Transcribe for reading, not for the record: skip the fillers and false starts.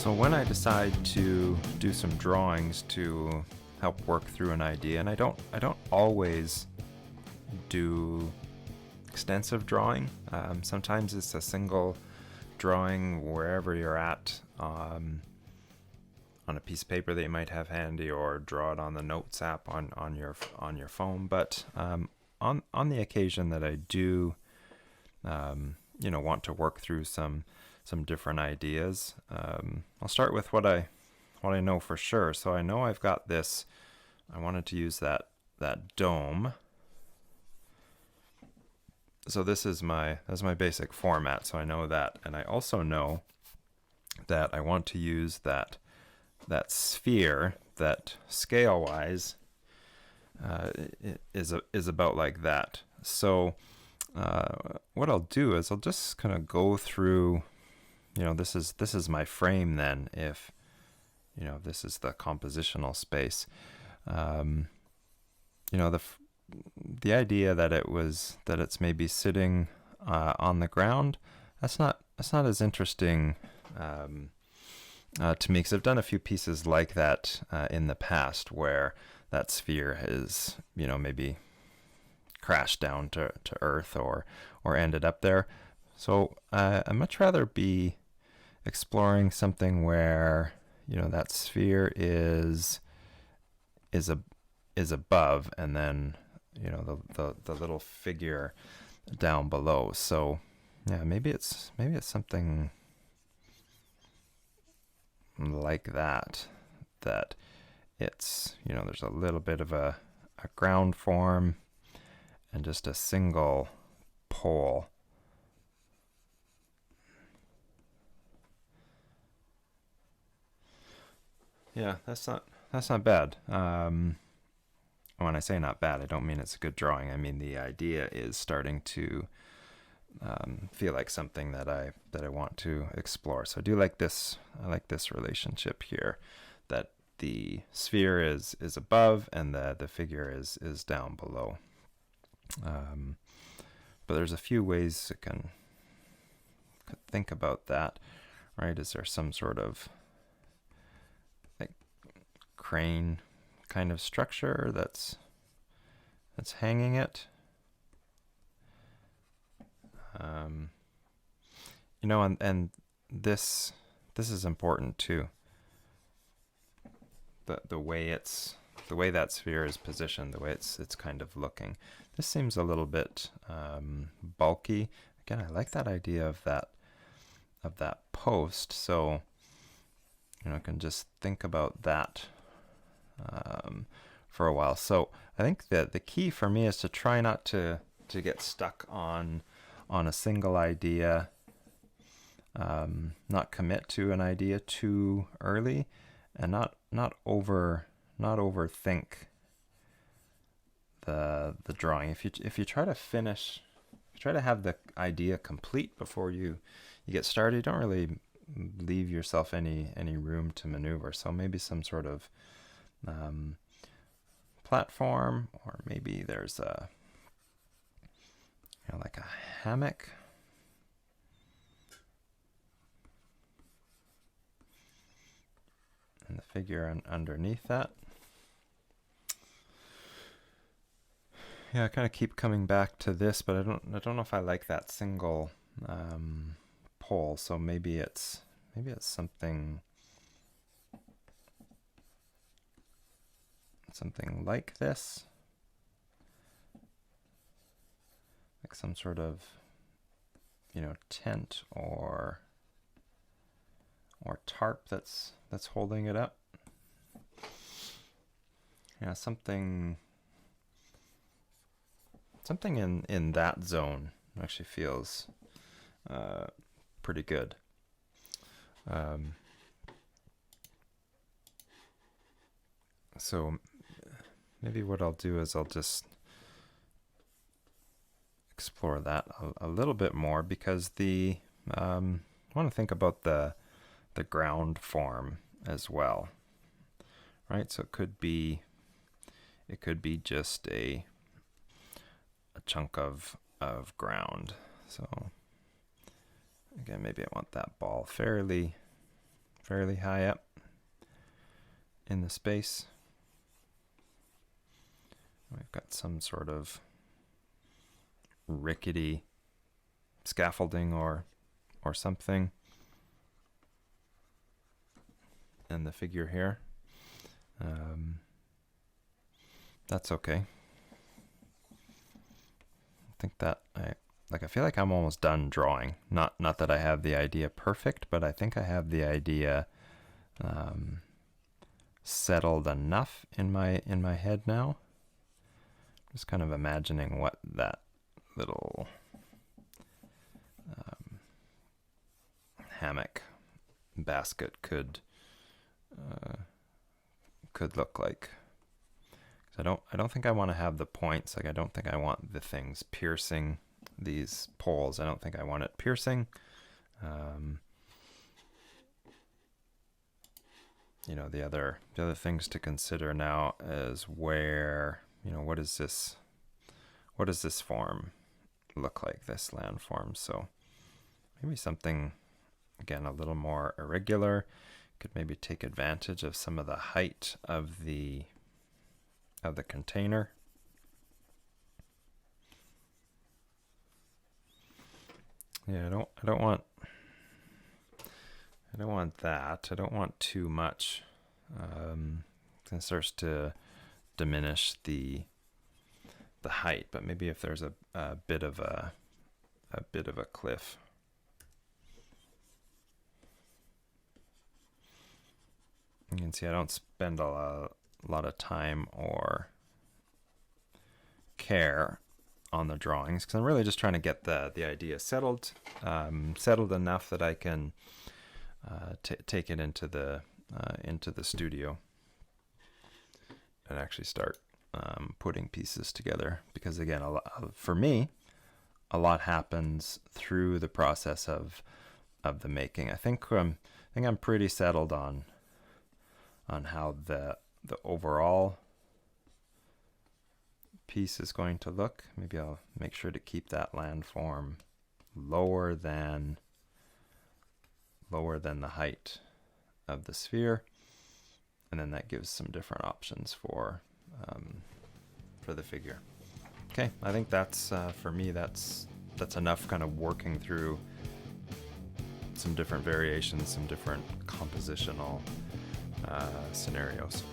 So when I decide to do some drawings to help work through an idea, and I don't always do extensive drawing. Sometimes it's a single drawing wherever you're at, on a piece of paper that you might have handy, or draw it on the Notes app on your phone. But on the occasion that I do, want to work through some different ideas, I'll start with what I know for sure. So I know I've got this. I wanted to use that dome. So that's my basic format. So I know that, and I also know that I want to use that sphere that scale-wise is about like that. So what I'll do is I'll just kind of go through. This is my frame. Then, if this is the compositional space. The idea that it's maybe sitting on the ground, that's not as interesting to me, because I've done a few pieces like that in the past, where that sphere has maybe crashed down to earth or ended up there. So I'd much rather be exploring something where that sphere is above, and then the little figure down below. So yeah, maybe it's something like that it's there's a little bit of a ground form and just a single pole. Yeah, that's not bad. When I say not bad, I don't mean it's a good drawing. I mean the idea is starting to feel like something that I want to explore. So I do like this. I like this relationship here, that the sphere is above and the figure is down below. But there's a few ways I could think about that, right? Is there some sort of like crane kind of structure that's hanging it? And this is important too. The way that sphere is positioned, the way it's kind of looking. This seems a little bit bulky. Again, I like that idea of that post. So I can just think about that for a while. So I think that the key for me is to try not to get stuck on a single idea, not commit to an idea too early, and not overthink the drawing. If you try to have the idea complete before you get started, you don't really leave yourself any room to maneuver. So maybe some sort of platform, or maybe there's like a hammock. And the figure underneath that. Yeah, I kind of keep coming back to this, but I don't know if I like that single pole. So maybe it's something like this, like some sort of tent or tarp that's holding it up. Yeah, something in that zone actually feels pretty good. So maybe what I'll do is I'll just explore that a little bit more, because I want to think about the ground form as well, right? So it could be just a chunk of ground. So again, maybe I want that ball fairly fairly high up in the space. We've got some sort of rickety scaffolding or something in the figure here. That's okay. I think that I feel like I'm almost done drawing. Not that I have the idea perfect, but I think I have the idea settled enough in my head now. Just kind of imagining what that little hammock basket could look like. I don't think I want to have the points. Like, I don't think I want the things piercing these poles. I don't think I want it piercing. You know, the other things to consider now is where, you know, what does this form look like, this landform? So maybe something, again, a little more irregular. Could maybe take advantage of some of the height of the container. Yeah, I don't want that. I don't want too much. It starts to diminish the height, but maybe if there's a bit of a cliff. You can see I don't spend a lot of time or care on the drawings because I'm really just trying to get the idea settled enough that I can take it into the studio and actually start putting pieces together. Because again, for me, a lot happens through the process of the making. I think I'm pretty settled on how the overall piece is going to look. Maybe I'll make sure to keep that landform lower than the height of the sphere, and then that gives some different options for the figure. Okay, I think that's for me that's enough kind of working through some different variations, some different compositional scenarios.